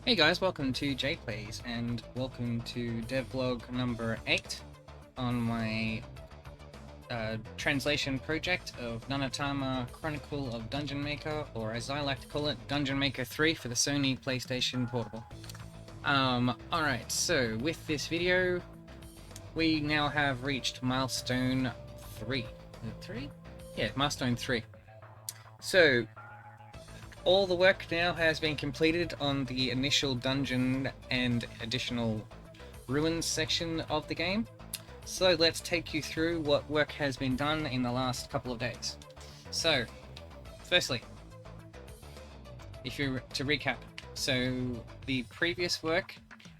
Hey guys, welcome to JPlays and welcome to Devblog number 8 on my translation project of Nanatama Chronicle of Dungeon Maker, or as I like to call it, Dungeon Maker 3 for the Sony PlayStation Portable. Alright, so with this video, we now have reached milestone 3. Is it 3? Yeah, milestone 3. So, all the work now has been completed on the initial dungeon and additional ruins section of the game. So let's take you through what work has been done in the last couple of days. So, firstly, to recap, so the previous work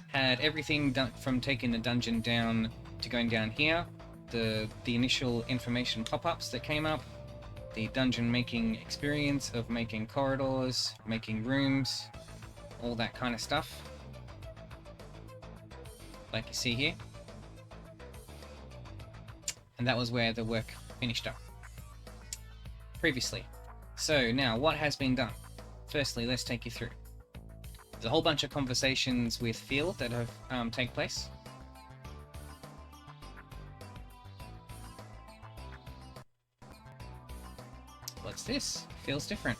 had everything done from taking the dungeon down to going down here, the initial information pop-ups that came up, the dungeon making experience of making corridors, making rooms, all that kind of stuff, like you see here. And that was where the work finished up previously. So now, what has been done? Firstly, let's take you through. There's a whole bunch of conversations with Field that have taken place. What's this? Feels different.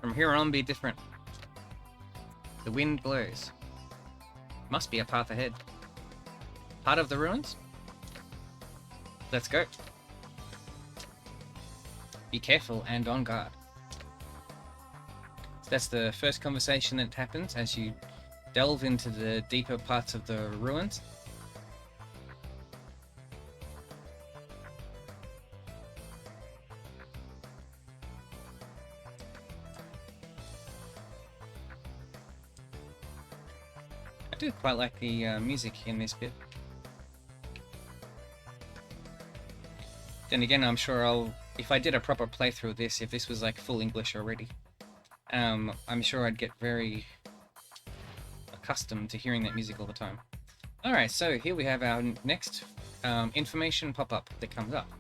From here on, be different. The wind blows. Must be a path ahead. Part of the ruins? Let's go. Be careful and on guard. So that's the first conversation that happens as you delve into the deeper parts of the ruins. I do quite like the music in this bit. Then again, I'm sure if I did a proper playthrough of this, if this was like full English already, I'm sure I'd get very accustomed to hearing that music all the time. Alright, so here we have our next information pop-up that comes up,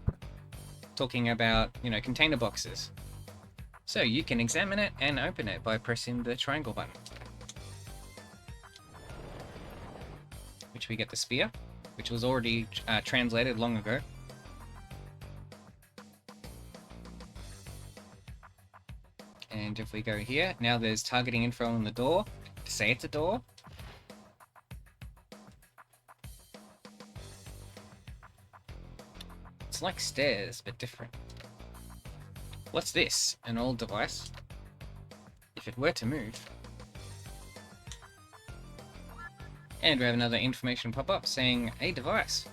talking about, container boxes. So you can examine it and open it by pressing the triangle button. Which we get the spear, which was already translated long ago. And if we go here, now there's targeting info on the door, to say it's a door. It's like stairs, but different. What's this? An old device? If it were to move. And we have another information pop-up saying, a device.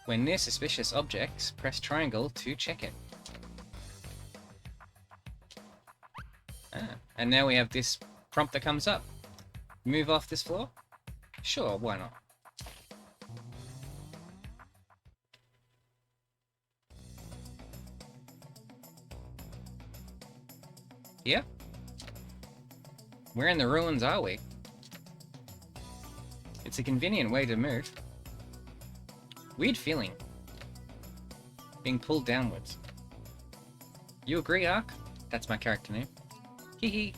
When near suspicious objects, press triangle to check it. And now we have this prompt that comes up. Move off this floor? Sure, why not? Yeah? Where in the ruins are we? It's a convenient way to move. Weird feeling. Being pulled downwards. You agree, Ark? That's my character name. Hee.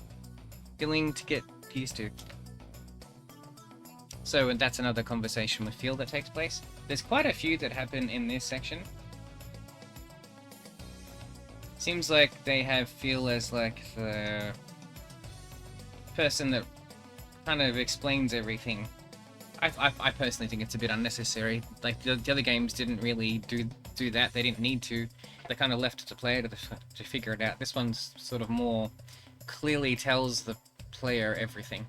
Feeling to get used to. So that's another conversation with Field that takes place. There's quite a few that happen in this section. Seems like they have Field as like the person that kind of explains everything. I personally think it's a bit unnecessary. Like the other games didn't really do that. They didn't need to. They kind of left it to player to figure it out. This one's sort of more clearly tells the player everything.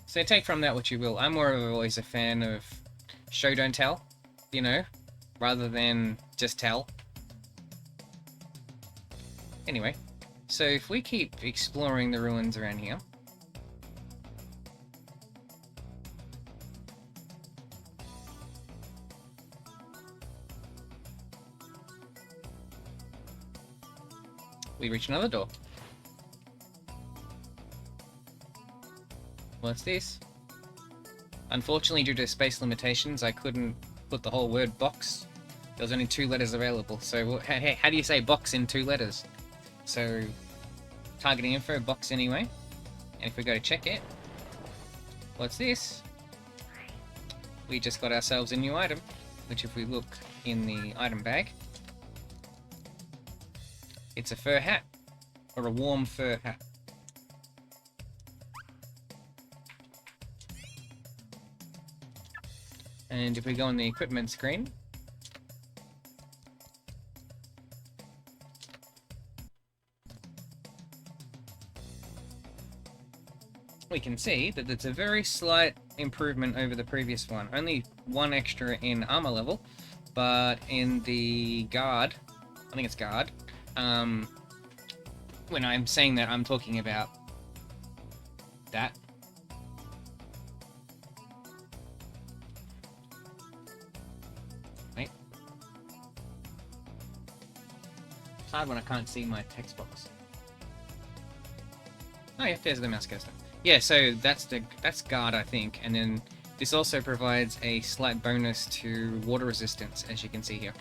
So take from that what you will. I'm more of always a fan of show don't tell, rather than just tell. Anyway, so if we keep exploring the ruins around here, we reach another door. What's this? Unfortunately, due to space limitations, I couldn't put the whole word box. There was only 2 letters available. So, how do you say box in 2 letters? So, targeting info, box anyway. And if we go to check it, what's this? We just got ourselves a new item, which if we look in the item bag, it's a fur hat, or a warm fur hat. And if we go on the equipment screen, we can see that it's a very slight improvement over the previous one. Only one extra in armor level, but in the guard, I think it's guard, when I'm saying that, I'm talking about that. Wait. It's hard when I can't see my text box. Oh yeah, there's the mouse cursor. Yeah, so that's guard, I think, and then this also provides a slight bonus to water resistance, as you can see here.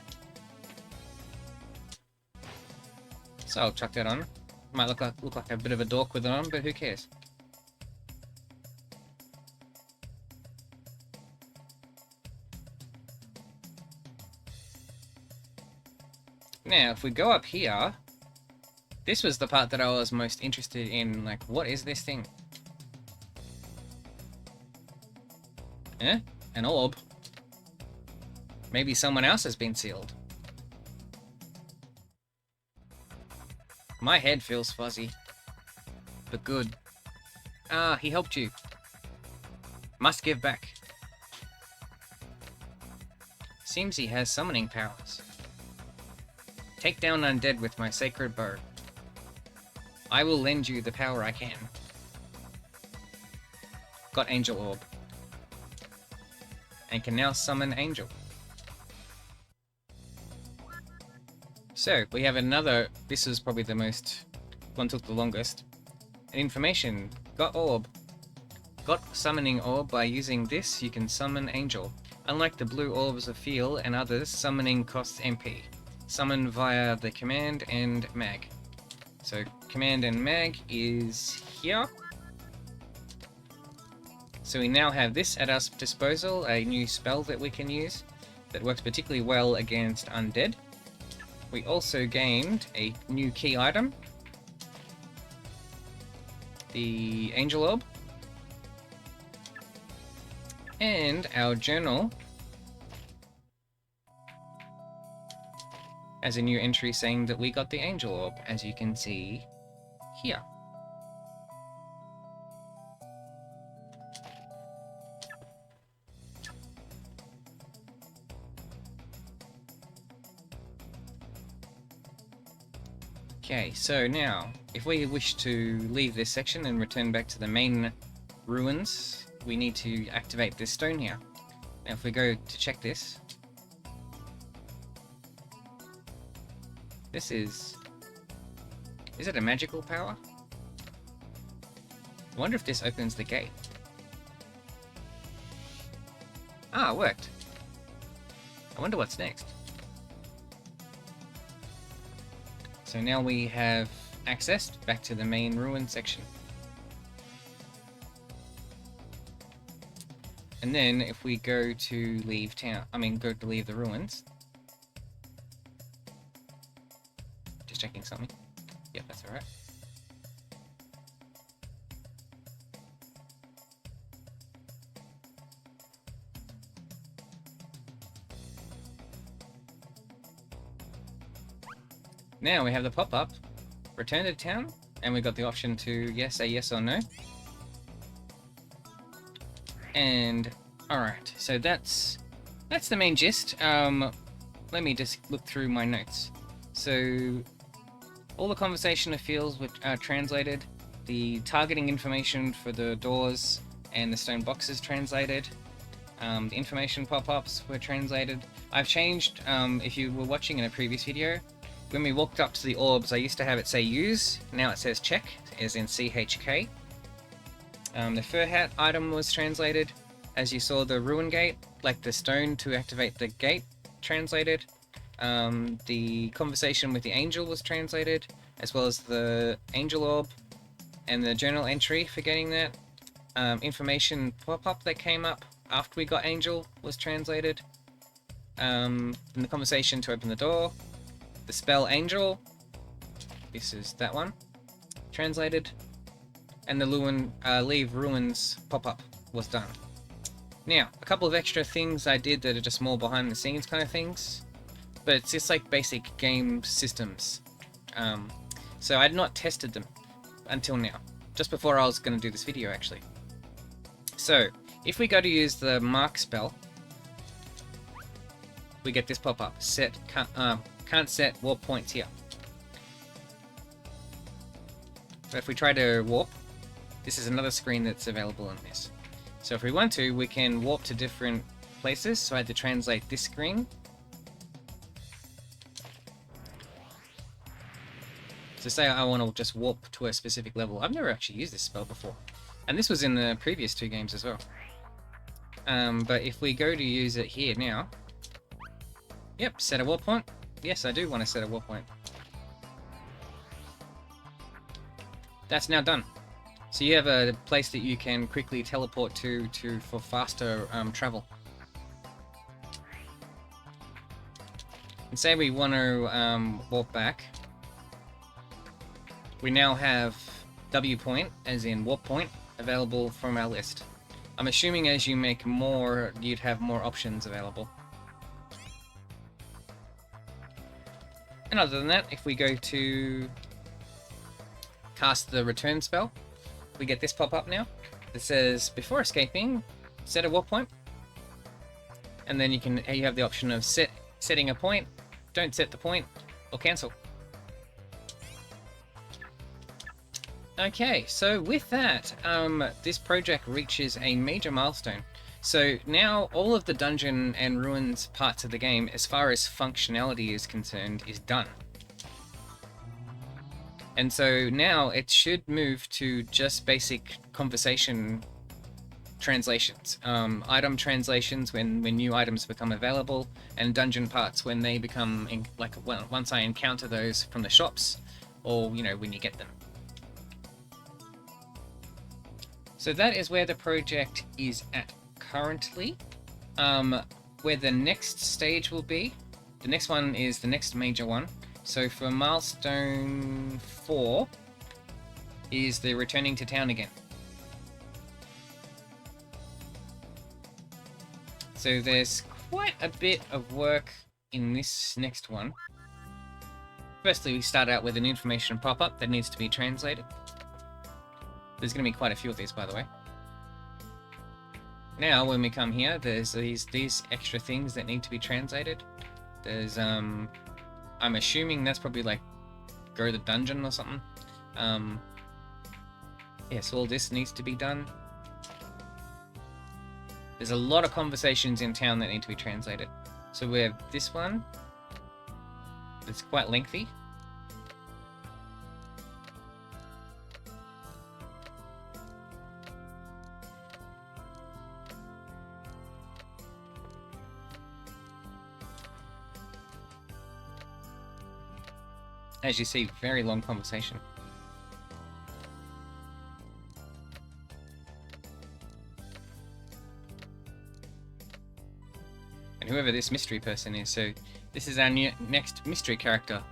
So I'll chuck that on. Might look like a bit of a dork with it on, but who cares? Now, if we go up here, this was the part that I was most interested in. Like, what is this thing? Eh? An orb? Maybe someone else has been sealed. My head feels fuzzy. But good. Ah, he helped you. Must give back. Seems he has summoning powers. Take down undead with my sacred bow. I will lend you the power I can. Got Angel Orb. And can now summon Angel. So, we have another, this is probably the one took the longest. An information, got Orb. Got Summoning Orb. By using this, you can summon Angel. Unlike the blue orbs of Feel and others, summoning costs MP. Summon via the command and mag. So, command and mag is here. So we now have this at our disposal, a new spell that we can use that works particularly well against undead. We also gained a new key item, the Angel Orb, and our journal as a new entry saying that we got the Angel Orb, as you can see here. Okay, so now, if we wish to leave this section and return back to the main ruins, we need to activate this stone here. Now if we go to check this, this is it a magical power? I wonder if this opens the gate. Ah, it worked. I wonder what's next. So now we have accessed back to the main ruin section. And then if we go to leave town, go to leave the ruins. Just checking something. Yep, that's alright. Now we have the pop-up, return to town, and we got the option to say yes or no. And alright, so that's the main gist. Let me just look through my notes. So all the conversation of fields are translated, the targeting information for the doors and the stone boxes translated, the information pop-ups were translated. I've changed, if you were watching in a previous video, when we walked up to the orbs, I used to have it say use, now it says check, as in CHK. The fur hat item was translated. As you saw, the ruin gate, like the stone to activate the gate, translated. The conversation with the angel was translated, as well as the angel orb. and the journal entry for getting that. Information pop-up that came up after we got Angel was translated. In the conversation to open the door. The spell Angel. This is that one. Translated. And the Leave Ruins pop-up was done. Now, a couple of extra things I did that are just more behind the scenes kind of things. But it's just like basic game systems. So I had not tested them until now. Just before I was going to do this video, actually. So, if we go to use the mark spell, we get this pop-up. Can't set warp points here. So if we try to warp, this is another screen that's available in this. So if we want to, we can warp to different places. So I had to translate this screen. So say I want to just warp to a specific level. I've never actually used this spell before. And this was in the previous 2 games as well. But if we go to use it here now... Yep, set a warp point. Yes, I do want to set a warp point. That's now done. So you have a place that you can quickly teleport to for faster travel. And say we want to warp back. We now have W point, as in warp point, available from our list. I'm assuming as you make more, you'd have more options available. And other than that, if we go to cast the return spell, we get this pop-up now that says, before escaping, set a warp point. And then you have the option of setting a point, don't set the point, or cancel. Okay, so with that, this project reaches a major milestone. So now all of the dungeon and ruins parts of the game, as far as functionality is concerned, is done. And so now it should move to just basic conversation translations. Item translations when new items become available, and dungeon parts when they become, once I encounter those from the shops, or, when you get them. So that is where the project is at currently. Where the next stage will be, the next one is the next major one. So for milestone 4 is the returning to town again. So there's quite a bit of work in this next one. Firstly, we start out with an information pop-up that needs to be translated. There's going to be quite a few of these, by the way. Now, when we come here, there's these extra things that need to be translated. There's, I'm assuming that's probably like, go to the dungeon or something. Yeah, so all this needs to be done. There's a lot of conversations in town that need to be translated. So we have this one. It's quite lengthy. As you see, very long conversation. And whoever this mystery person is, so this is our next mystery character.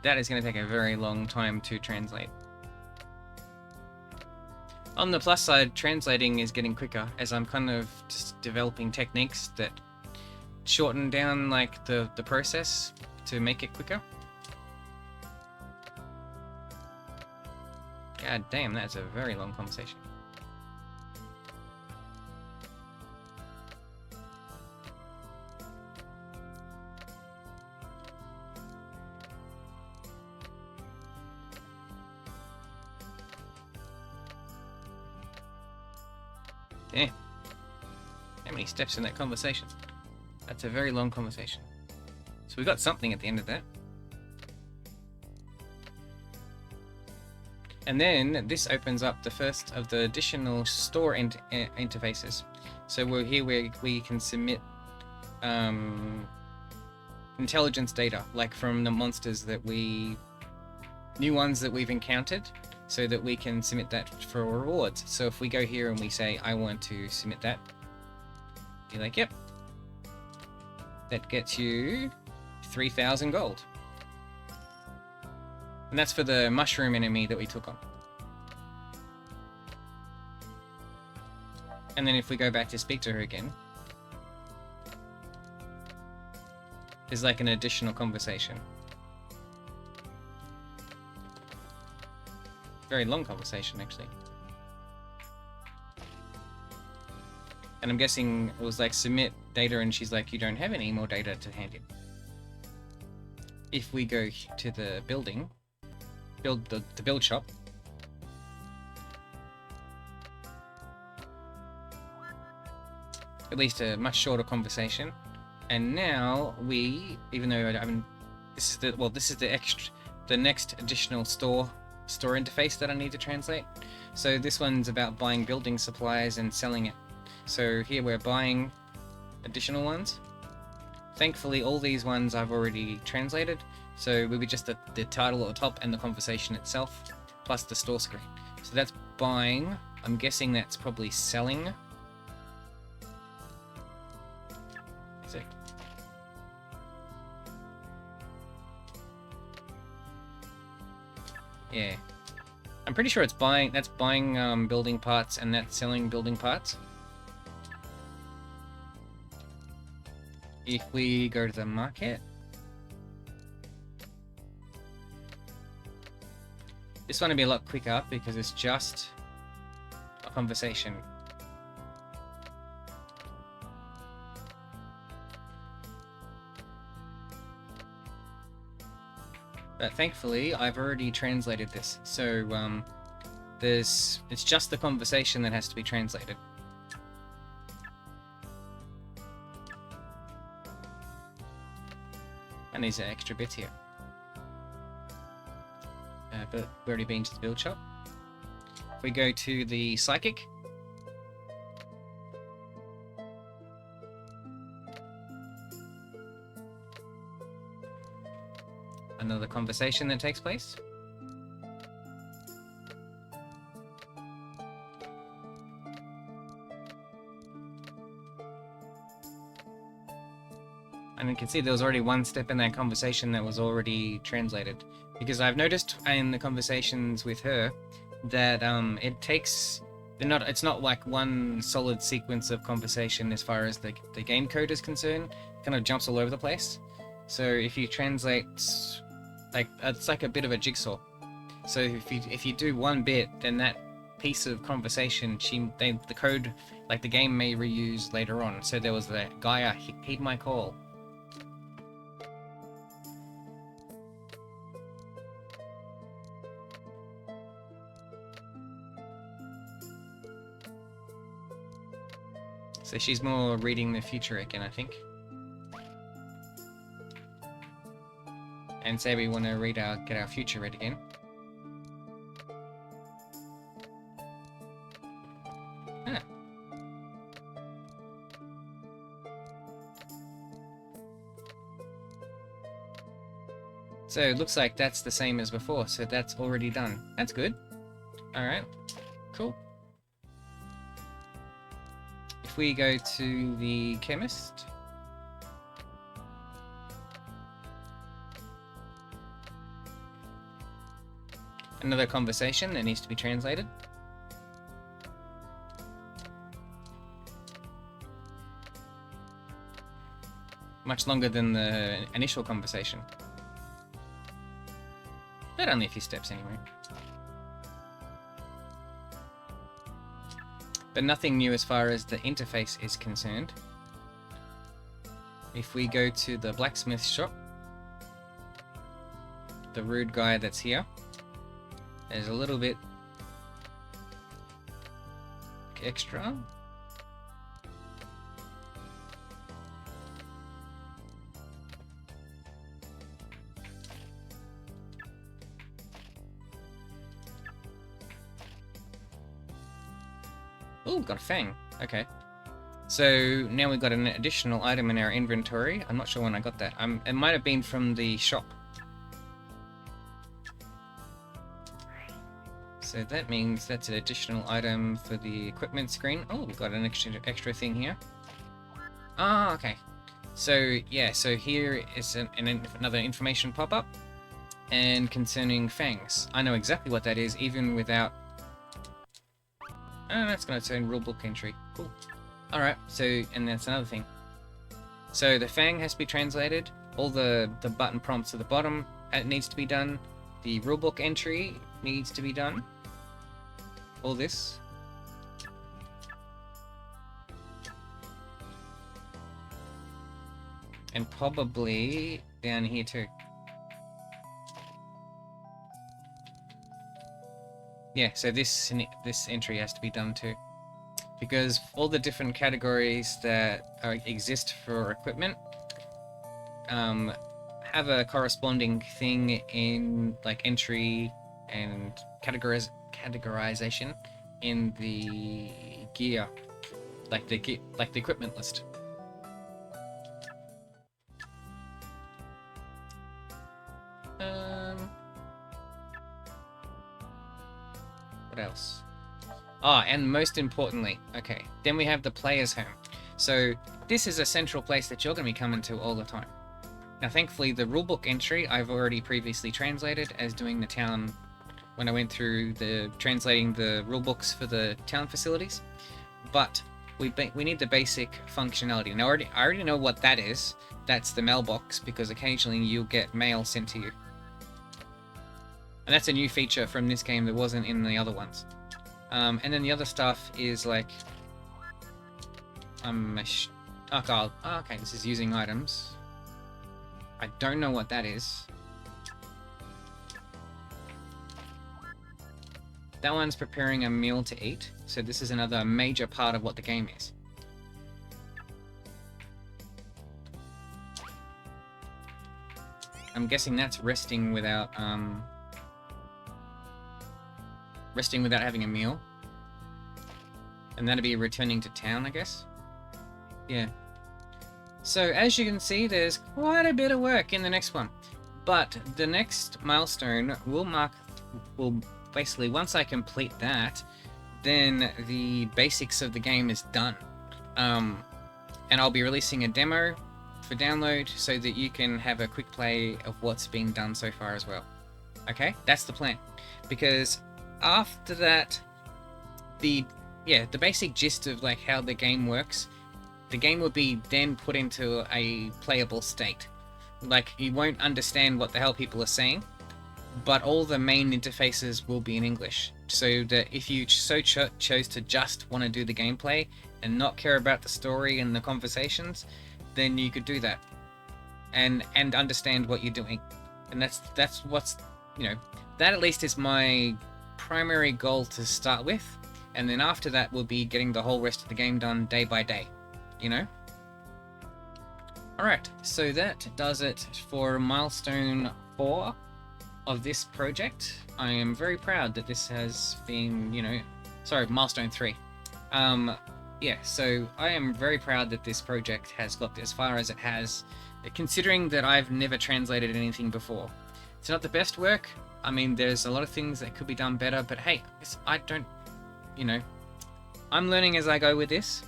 That is going to take a very long time to translate. On the plus side, translating is getting quicker, as I'm kind of just developing techniques that shorten down like the process to make it quicker. God damn, that's a very long conversation. Damn. How many steps in that conversation? That's a very long conversation. So we got something at the end of that. And then this opens up the first of the additional store interfaces. So we're here where we can submit intelligence data, like from the monsters that new ones that we've encountered, so that we can submit that for rewards. So if we go here and we say, I want to submit that, you're like, yep. That gets you 3,000 gold. And that's for the mushroom enemy that we took on. And then if we go back to speak to her again, there's like an additional conversation. Very long conversation, actually. And I'm guessing it was like submit data, and she's like, you don't have any more data to hand in. If we go to the building, the build shop, at least a much shorter conversation. And now we, even though I haven't, this is the next additional store interface that I need to translate. So this one's about buying building supplies and selling it. So here we're buying additional ones. Thankfully, all these ones I've already translated. So it will be just the title at the top and the conversation itself, plus the store screen. So that's buying. I'm guessing that's probably selling. Is it? Yeah. I'm pretty sure it's buying. That's buying building parts, and that's selling building parts. If we go to the market, this one will be a lot quicker because it's just a conversation. But thankfully, I've already translated this, so it's just the conversation that has to be translated. And these are extra bits here. But we've already been to the build shop. If we go to the psychic, another conversation that takes place. And you can see there was already one step in that conversation that was already translated. Because I've noticed in the conversations with her that it takes... it's not like one solid sequence of conversation as far as the game code is concerned. It kind of jumps all over the place. So if you translate... it's like a bit of a jigsaw. So if you do one bit, then that piece of conversation, the code, like the game may reuse later on. So there was the Gaia, heed my call. So she's more reading the future again, I think. And say we want to get our future read again. Huh. So it looks like that's the same as before, so that's already done. That's good. Alright, cool. If we go to the chemist, another conversation that needs to be translated. Much longer than the initial conversation. But only a few steps anyway. But nothing new as far as the interface is concerned. If we go to the blacksmith shop, the rude guy that's here, there's a little bit extra. Ooh, got a fang. Okay. So now we've got an additional item in our inventory. I'm not sure when I got that. It might have been from the shop. So that means that's an additional item for the equipment screen. Oh, we've got an extra thing here. Ah, okay. So yeah, so here is another information pop-up. And concerning fangs, I know exactly what that is, even without... Oh, that's going to turn rulebook entry. Cool. Alright, so, and that's another thing. So the fang has to be translated, all the button prompts at the bottom needs to be done, the rulebook entry needs to be done, all this. And probably down here too. Yeah, so this entry has to be done too. Because all the different categories that exist for equipment have a corresponding thing in like entry and categorization in the gear, like the equipment list. What else? Ah, and most importantly, okay, then we have the player's home. So this is a central place that you're going to be coming to all the time. Now thankfully the rulebook entry I've already previously translated as doing the town, when I went through translating the rulebooks for the town facilities. But we need the basic functionality. Now I already know what that is. That's the mailbox, because occasionally you'll get mail sent to you. And that's a new feature from this game that wasn't in the other ones. And then the other stuff is like... okay, this is using items. I don't know what that is. That one's preparing a meal to eat, so this is another major part of what the game is. I'm guessing that's resting without having a meal. And that'd be returning to town, I guess? Yeah. So, as you can see, there's quite a bit of work in the next one. But the next milestone will basically, once I complete that, then the basics of the game is done. And I'll be releasing a demo for download so that you can have a quick play of what's been done so far as well. Okay? That's the plan. Because after that, the basic gist of like how the game works, the game will be then put into a playable state. Like, you won't understand what the hell people are saying, but all the main interfaces will be in English. So that if you chose to just want to do the gameplay and not care about the story and the conversations, then you could do that and understand what you're doing. And that's what's, you know, that at least is my primary goal to start with, and then after that will be getting the whole rest of the game done day by day, you know? Alright, so that does it for milestone 4 of this project. I am very proud that this has been, you know, sorry, milestone 3. Yeah, so I am very proud that this project has got as far as it has, considering that I've never translated anything before. It's not the best work. I mean, there's a lot of things that could be done better, but hey, I don't, you know, I'm learning as I go with this.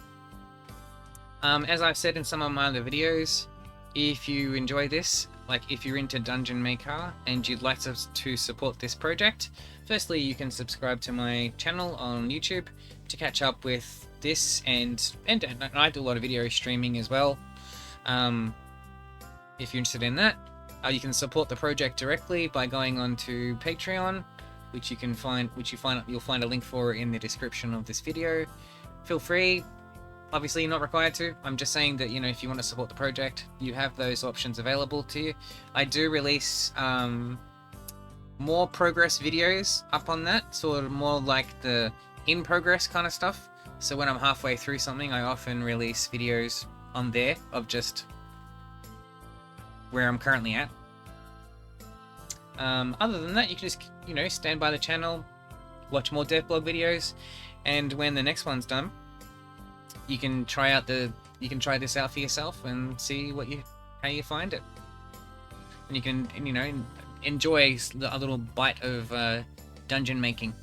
As I've said in some of my other videos, if you enjoy this, like if you're into Dungeon Maker and you'd like to support this project, firstly you can subscribe to my channel on YouTube to catch up with this, and I do a lot of video streaming as well. If you're interested in that, you can support the project directly by going on to Patreon, which you'll find a link for in the description of this video. Feel free. Obviously, you're not required to. I'm just saying that, you know, if you want to support the project, you have those options available to you. I do release more progress videos up on that, sort of more like the in-progress kind of stuff. So when I'm halfway through something, I often release videos on there of just where I'm currently at. Other than that, you can just, you know, stand by the channel, watch more Devblog videos, and when the next one's done, you can try this out for yourself and see how you find it. And you can, you know, enjoy a little bite of dungeon making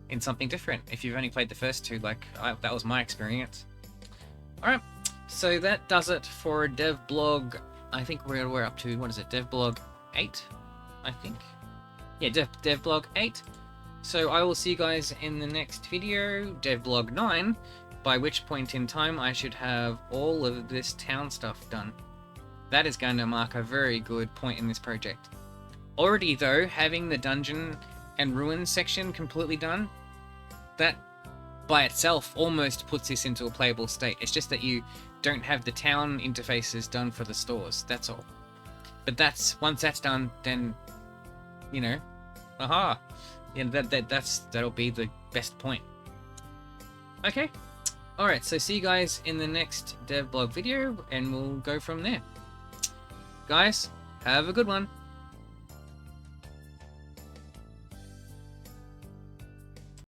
in something different if you've only played the first two, like that was my experience. Alright, so that does it for Devblog. I think we're up to, what is it, Devblog 8, I think? Yeah, Devblog 8. So I will see you guys in the next video, Devblog 9, by which point in time I should have all of this town stuff done. That is going to mark a very good point in this project. Already though, having the dungeon and ruins section completely done, that by itself almost puts this into a playable state. It's just that you don't have the town interfaces done for the stores, that's all. But once that's done, then, you know, aha! Yeah, that'll be the best point. Okay, alright, so see you guys in the next Devblog video, and we'll go from there. Guys, have a good one.